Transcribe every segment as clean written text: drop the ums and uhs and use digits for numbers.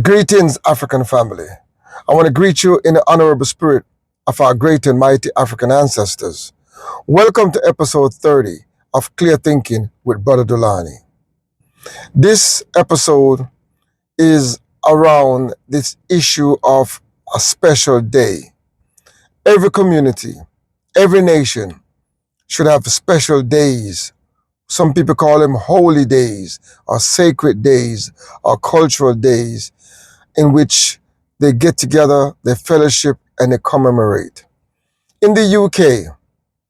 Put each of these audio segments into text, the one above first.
Greetings, African family. I want to greet you in the honorable spirit of our great and mighty African ancestors. Welcome to episode 30 of Clear Thinking with Brother Dulani. This episode is around this issue of a special day. Every community, every nation should have special days. Some people call them holy days or sacred days or cultural days in which they get together, they fellowship, and they commemorate. In the UK,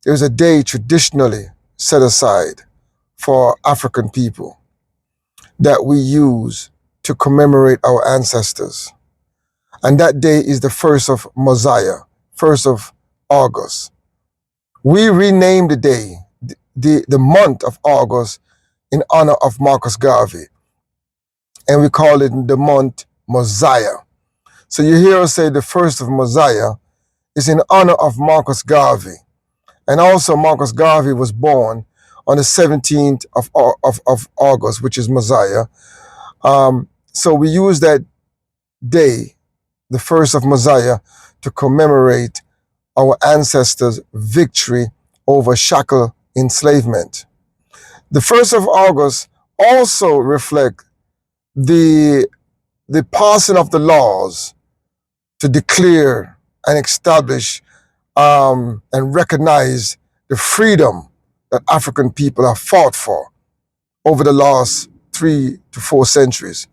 there's a day traditionally set aside for African people that we use to commemorate our ancestors. And that day is the 1st of Mosiah, 1st of August. We renamed the day, the month of August, in honor of Marcus Garvey. And we call it the month Mosiah. So you hear us say the 1st of Mosiah is in honor of Marcus Garvey. And also Marcus Garvey was born on the 17th of August, which is Mosiah. So we use that day, the 1st of Mosiah, to commemorate our ancestors' victory over shackle enslavement. The 1st of August also reflects the passing of the laws to declare and establish and recognize the freedom that African people have fought for over the last 3 to 4 centuries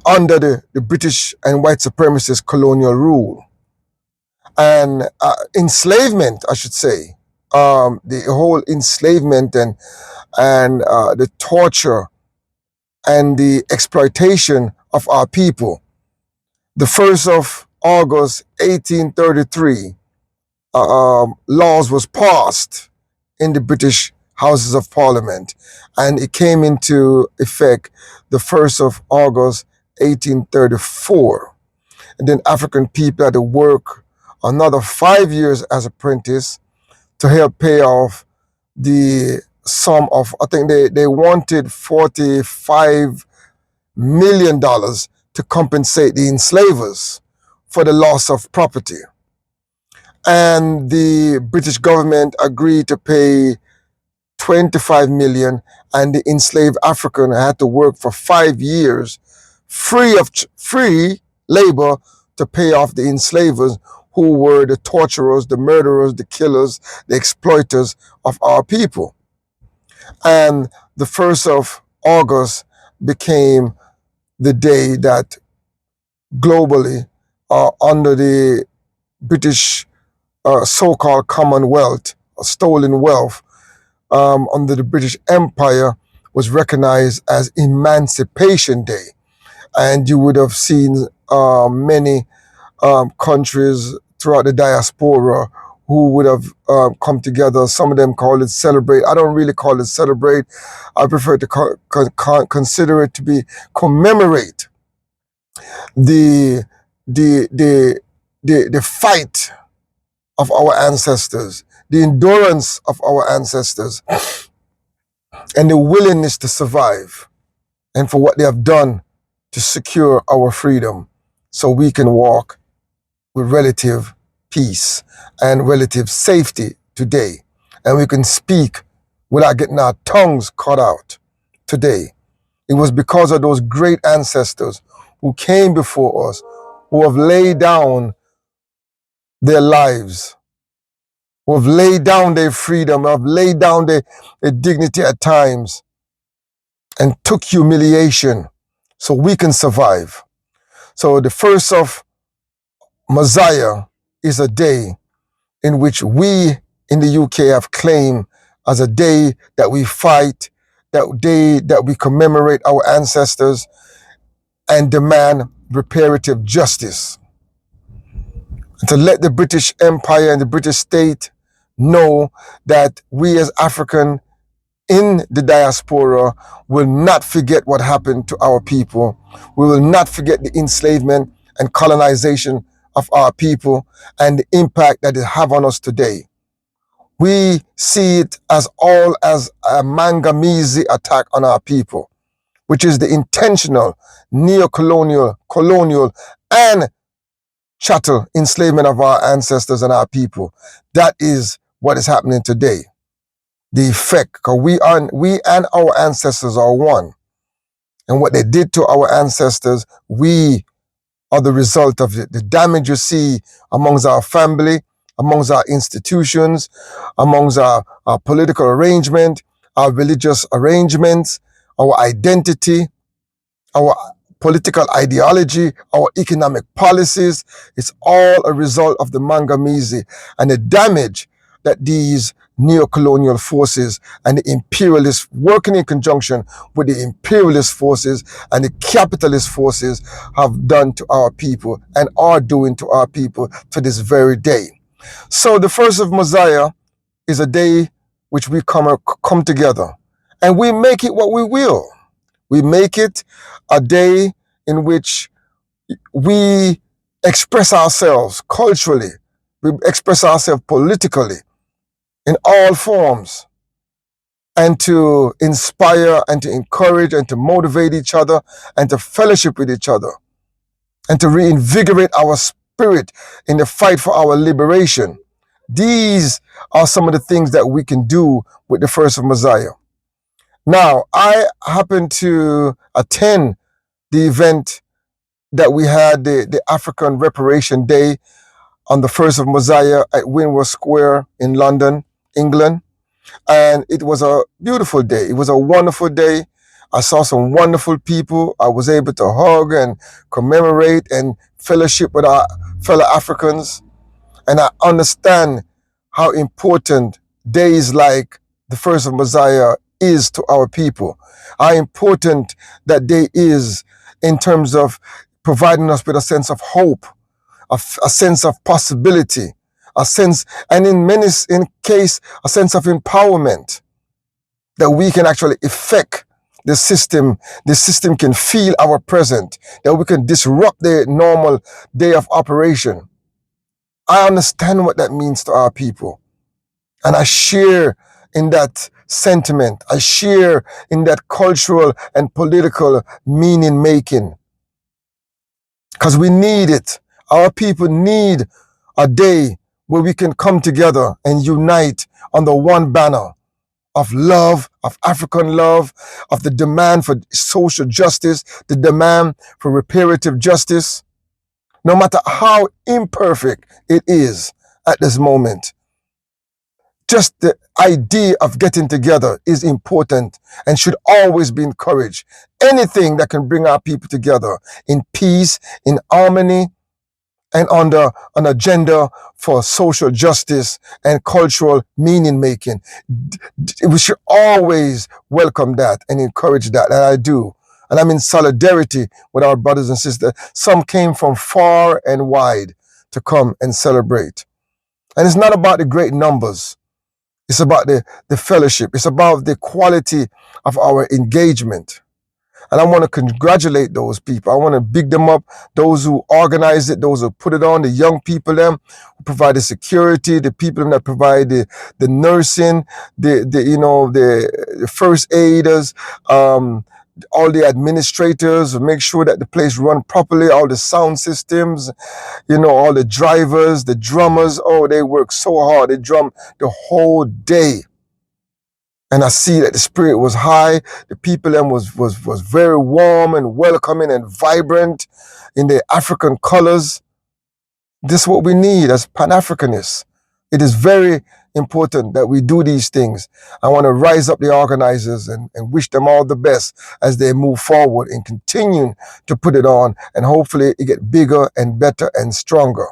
under the British and white supremacist colonial rule. And enslavement, I should say, the whole enslavement and the torture and the exploitation of our people. The 1st of August 1833, laws was passed in the British Houses of Parliament, and it came into effect the 1st of August 1834. And then African people had to work another 5 years as apprentice to help pay off the sum of, I think they wanted $45 million to compensate the enslavers for the loss of property. And the British government agreed to pay $25 million, and the enslaved African had to work for 5 years free labor to pay off the enslavers who were the torturers, the murderers, the killers, the exploiters of our people. And the 1st of August became the day that globally, under the British so-called Commonwealth, stolen wealth, under the British Empire, was recognized as Emancipation Day. And you would have seen many countries throughout the diaspora who would have come together. Some of them call it celebrate. I don't really call it celebrate. I prefer to consider it to be commemorate the fight of our ancestors, the endurance of our ancestors, and the willingness to survive, and for what they have done to secure our freedom so we can walk with relative peace and relative safety today. And we can speak without getting our tongues cut out today. It was because of those great ancestors who came before us, who have laid down their lives, who have laid down their freedom, who have laid down their dignity at times, and took humiliation so we can survive. So the 1st of Mosiah is a day in which we in the UK have claimed as a day that we fight, that day that we commemorate our ancestors and demand reparative justice. And to let the British Empire and the British state know that we as African in the diaspora will not forget what happened to our people. We will not forget the enslavement and colonization of our people and the impact that it have on us today. We see it as all as a Mangamese attack on our people. which is the intentional neo-colonial, colonial, and chattel enslavement of our ancestors and our people. That is what is happening today. The effect, because we and our ancestors are one. And what they did to our ancestors, we are the result of it. The damage you see amongst our family, amongst our institutions, amongst our political arrangement, our religious arrangements, our identity, our political ideology, our economic policies. It's all a result of the Mangamizi and the damage that these neo-colonial forces and the imperialists, working in conjunction with the imperialist forces and the capitalist forces, have done to our people and are doing to our people to this very day. So the 1st of Mosiah is a day which we come together, and we make it what we will. We make it a day in which we express ourselves culturally, we express ourselves politically in all forms, and to inspire and to encourage and to motivate each other and to fellowship with each other and to reinvigorate our spirit in the fight for our liberation. These are some of the things that we can do with the 1st of Mosiah. Now, I happened to attend the event that we had, the Afrikan Reparations Day on the 1st of Mosiah at Windrush Square in London, England. And it was a beautiful day. It was a wonderful day. I saw some wonderful people. I was able to hug and commemorate and fellowship with our fellow Africans. And I understand how important days like the 1st of Mosiah is to our people. How important that day is in terms of providing us with a sense of hope, a sense of possibility, a sense, and in case, a sense of empowerment, that we can actually affect the system. The system can feel our presence, that we can disrupt the normal day of operation. I understand what that means to our people. And I share in that sentiment. I share in that cultural and political meaning making. Because we need it. Our people need a day where we can come together and unite under one banner of love, of African love, of the demand for social justice, the demand for reparative justice, no matter how imperfect it is at this moment. Just the idea of getting together is important and should always be encouraged. Anything that can bring our people together in peace, in harmony, and under an agenda for social justice and cultural meaning making. We should always welcome that and encourage that, and I do. And I'm in solidarity with our brothers and sisters. Some came from far and wide to come and celebrate. And it's not about the great numbers. It's about the fellowship. It's about the quality of our engagement. And I want to congratulate those people. I want to big them up, those who organize it, those who put it on, the young people them who provide the security, the people that provide the nursing, the first aiders, all the administrators who make sure that the place run properly, all the sound systems, all the drivers, the drummers. Oh, they work so hard. They drum the whole day. And I see that the spirit was high. The people then was very warm and welcoming and vibrant in their African colors. This is what we need as Pan-Africanists. It is very important that we do these things. I want to rise up the organizers and wish them all the best as they move forward and continue to put it on, and hopefully it get bigger and better and stronger.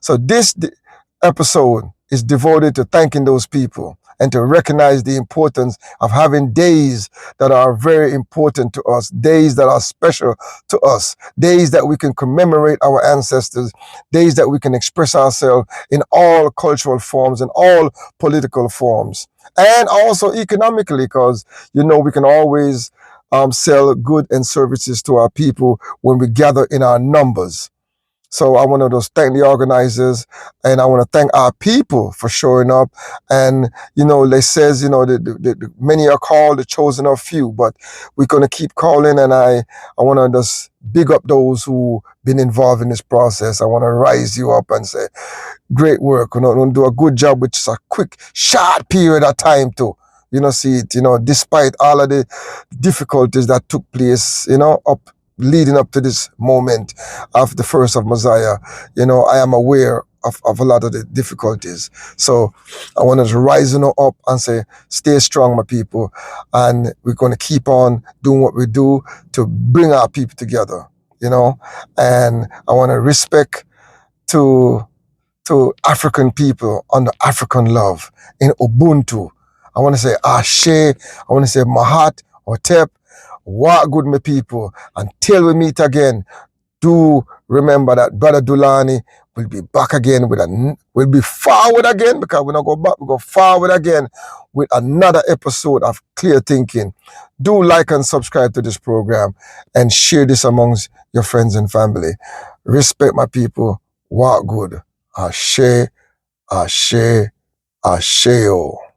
So this episode is devoted to thanking those people and to recognize the importance of having days that are very important to us, days that are special to us, days that we can commemorate our ancestors, days that we can express ourselves in all cultural forms and all political forms, and also economically, because, we can always sell goods and services to our people when we gather in our numbers. So I want to just thank the organizers, and I want to thank our people for showing up. And, they says, the many are called, the chosen are few, but we're going to keep calling. And I want to just big up those who been involved in this process. I want to rise you up and say, great work. Do a good job, which is a quick, short period of time too. See it, despite all of the difficulties that took place, leading up to this moment of the first of Mosiah. I am aware of a lot of the difficulties. So I want to rise up and say, stay strong, my people. And we're going to keep on doing what we do to bring our people together, and I want to respect to African people under African love in Ubuntu. I want to say Ashe, I want to say Mahat, Hotep, what good, my people. Until we meet again, do remember that Brother Dulani will be back again we'll be forward again, because we don't go back, we go forward again with another episode of Clear Thinking. Do like and subscribe to this program and share this amongst your friends and family. Respect, my people. What good. Ashe, Ashe, Asheo.